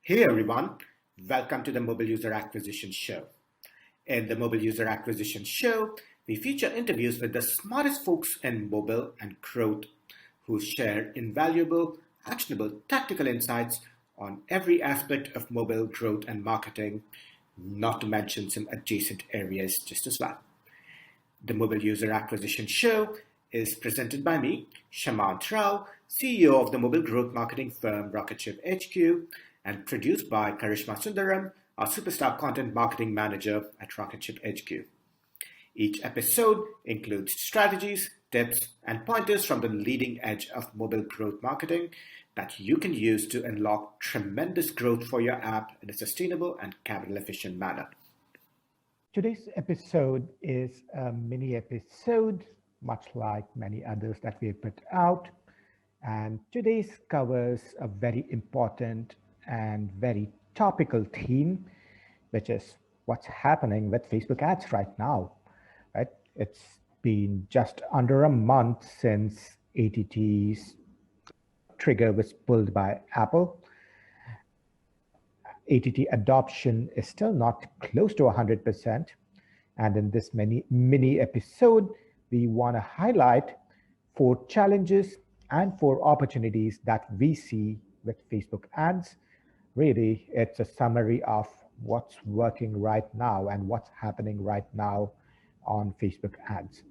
Hey everyone, welcome to the Mobile User Acquisition Show. In the Mobile User Acquisition Show, we feature interviews with the smartest folks in mobile and growth who share invaluable, actionable, tactical insights on every aspect of mobile growth and marketing, not to mention some adjacent areas just as well. The Mobile User Acquisition Show is presented by me, Shamant Rao, CEO of the mobile growth marketing firm Rocketship HQ, and produced by Karishma Sundaram, our superstar content marketing manager at Rocketship HQ. Each episode includes strategies, tips, and pointers from the leading edge of mobile growth marketing that you can use to unlock tremendous growth for your app in a sustainable and capital efficient manner. Today's episode is a mini episode, much like many others that we have put out. And today's covers a very important and very topical theme, which is what's happening with Facebook ads right now. Right? It's been just under a month since ATT's trigger was pulled by Apple. ATT adoption is still not close to 100%. And in this mini episode, we want to highlight 4 challenges and 4 opportunities that we see with Facebook ads. Really, it's a summary of what's working right now and what's happening right now on Facebook ads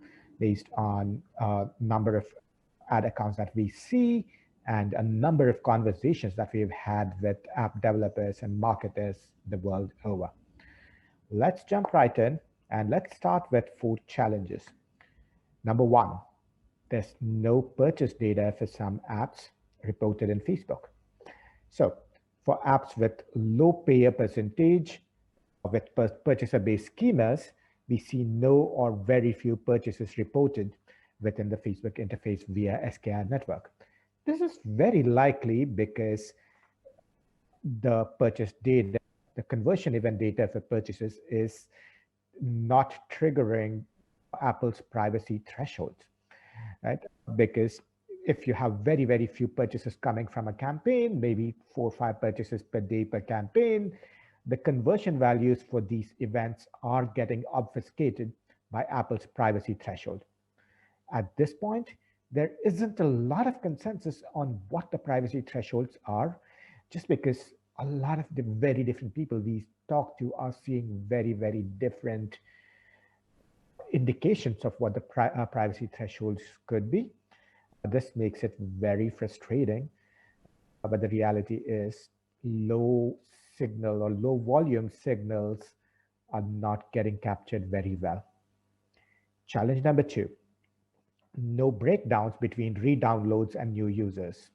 based on a number of ad accounts that we see and a number of conversations that we've had with app developers and marketers the world over. Let's jump right in and let's start with 4 challenges. Number 1, there's no purchase data for some apps reported in Facebook. So for apps with low payer percentage or with purchaser-based schemas, we see no or very few purchases reported within the Facebook interface via SKAd network. This is very likely because the purchase data, the conversion event data for purchases is not triggering Apple's privacy thresholds, right? Because if you have very, very few purchases coming from a campaign, maybe 4 or 5 purchases per day per campaign, the conversion values for these events are getting obfuscated by Apple's privacy threshold. At this point, there isn't a lot of consensus on what the privacy thresholds are, just because a lot of the very different people we talk to are seeing very, very different indications of what the privacy thresholds could be. This makes it very frustrating, but the reality is low signal or low volume signals are not getting captured very well. Challenge number 2, no breakdowns between re-downloads and new users.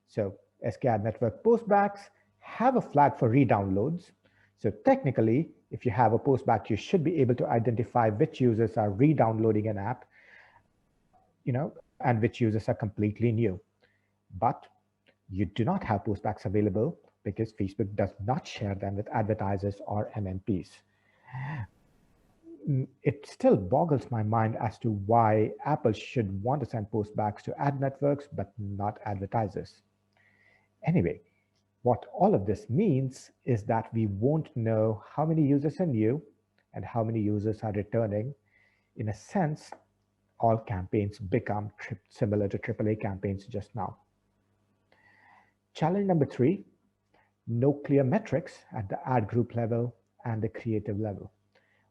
So SKAd network postbacks have a flag for re-downloads. So technically, if you have a postback, you should be able to identify which users are re-downloading an app, and which users are completely new. But you do not have postbacks available because Facebook does not share them with advertisers or MMPs. It still boggles my mind as to why Apple should want to send postbacks to ad networks, but not advertisers. Anyway, what all of this means is that we won't know how many users are new and how many users are returning. In a sense, all campaigns become similar to AAA campaigns just now. Challenge number 3, no clear metrics at the ad group level and the creative level.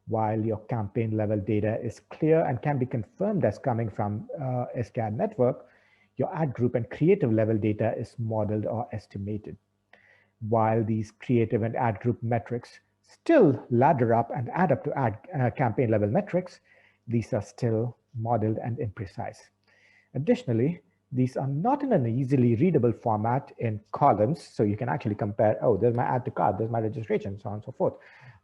While your campaign level data is clear and can be confirmed as coming from SKAd network, your ad group and creative level data is modeled or estimated. While these creative and ad group metrics still ladder up and add up to ad campaign level metrics, these are still modeled and imprecise. Additionally, these are not in an easily readable format in columns, so you can actually compare, oh, there's my add to cart, there's my registration, so on and so forth.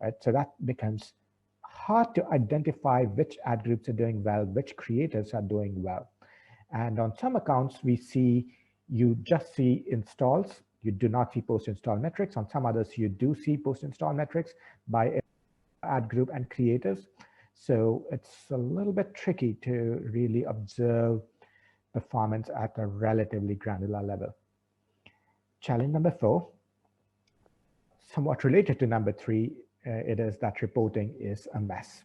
Right? So that becomes hard to identify which ad groups are doing well, which creators are doing well. And on some accounts, you just see installs. You do not see post-install metrics. On some others, you do see post-install metrics by ad group and creators. So it's a little bit tricky to really observe performance at a relatively granular level. Challenge number 4, somewhat related to number 3, it is that reporting is a mess.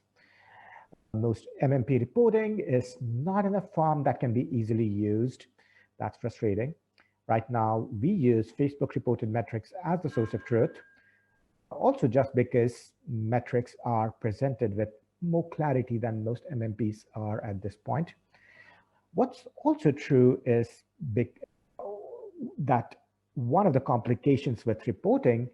Most MMP reporting is not in a form that can be easily used. That's frustrating. Right now, we use Facebook reported metrics as the source of truth. Also, just because metrics are presented with more clarity than most MMPs are at this point. What's also true is that one of the complications with reporting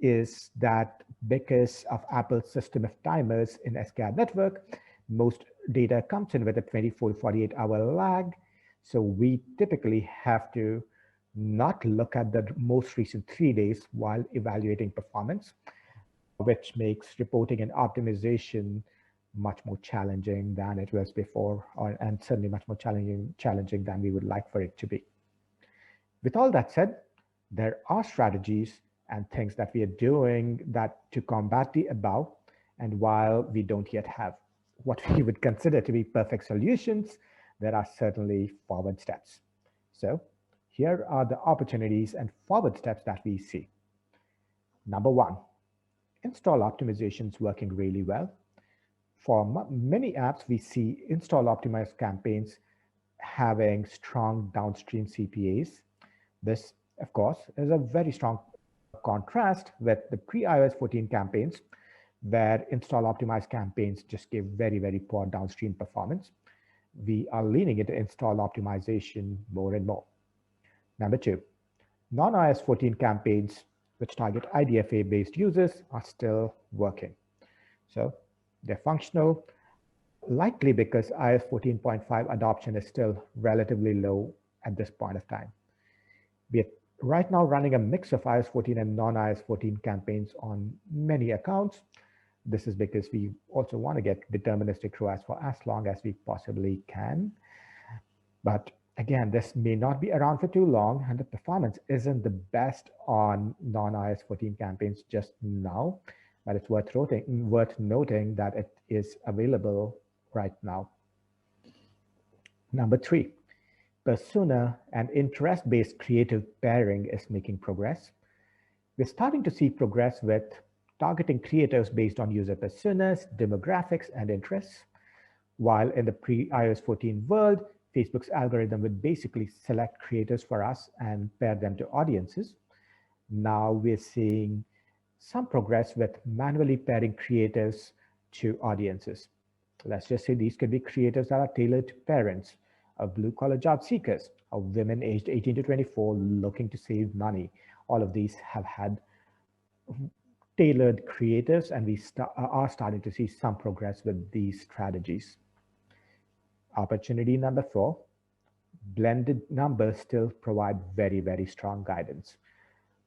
is that because of Apple's system of timers in SKAD network, most data comes in with a 24 to 48 hour lag. So we typically have to not look at the most recent 3 days while evaluating performance, which makes reporting and optimization much more challenging than it was before, and certainly much more challenging than we would like for it to be. With all that said, there are strategies and things that we are doing to combat the above. And while we don't yet have what we would consider to be perfect solutions, there are certainly forward steps. So here are the opportunities and forward steps that we see. Number 1, install optimizations working really well. For many apps, we see install optimized campaigns having strong downstream CPAs. This, of course, is a very strong contrast with the pre-iOS 14 campaigns, where install optimized campaigns just gave very, very poor downstream performance. We are leaning into install optimization more and more. Number 2, non-iOS 14 campaigns which target IDFA-based users are still working. So they're functional, likely because iOS 14.5 adoption is still relatively low at this point of time. We are right now running a mix of iOS 14 and non-iOS 14 campaigns on many accounts. This is because we also want to get deterministic ROAS for as long as we possibly can. But again, this may not be around for too long, and the performance isn't the best on non-iOS 14 campaigns just now, but it's worth noting that it is available right now. Number 3, persona and interest-based creative pairing is making progress. We're starting to see progress with targeting creators based on user personas, demographics, and interests. While in the pre-iOS 14 world, Facebook's algorithm would basically select creators for us and pair them to audiences. Now we're seeing some progress with manually pairing creators to audiences. Let's just say these could be creators that are tailored to parents, of blue-collar job seekers, of women aged 18 to 24 looking to save money. All of these have had tailored creators, and we are starting to see some progress with these strategies. Opportunity number 4, blended numbers still provide very, very strong guidance.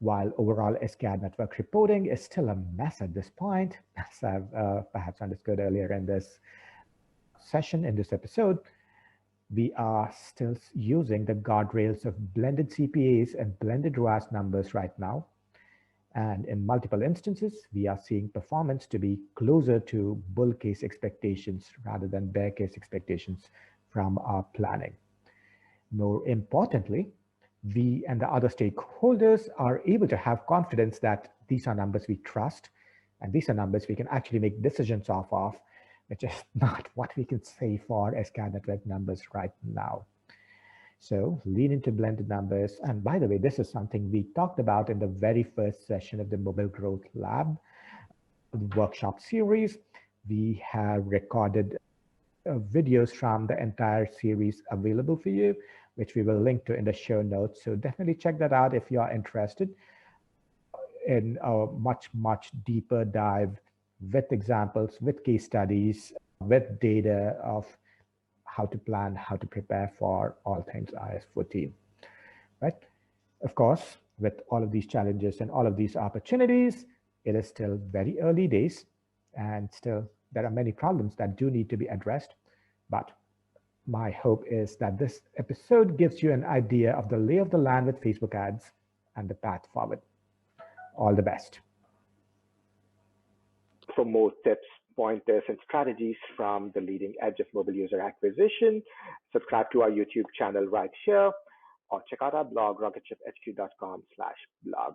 While overall SKAD network reporting is still a mess at this point, as I've perhaps understood earlier in this session, in this episode, we are still using the guardrails of blended CPAs and blended ROAS numbers right now. And in multiple instances, we are seeing performance to be closer to bull case expectations rather than bear case expectations from our planning. More importantly, we and the other stakeholders are able to have confidence that these are numbers we trust, and these are numbers we can actually make decisions off of, which is not what we can say for SKAD network numbers right now. So lean into blended numbers. And by the way, this is something we talked about in the very first session of the Mobile Growth Lab workshop series. We have recorded videos from the entire series available for you, which we will link to in the show notes. So definitely check that out if you are interested in a much, much deeper dive with examples, with case studies, with data of how to plan, how to prepare for all things iOS 14, right? Of course, with all of these challenges and all of these opportunities, it is still very early days, and still there are many problems that do need to be addressed. But my hope is that this episode gives you an idea of the lay of the land with Facebook ads and the path forward. All the best. For more tips, pointers, and strategies from the leading edge of mobile user acquisition, subscribe to our YouTube channel right here, or check out our blog, rocketship.hq.com/blog.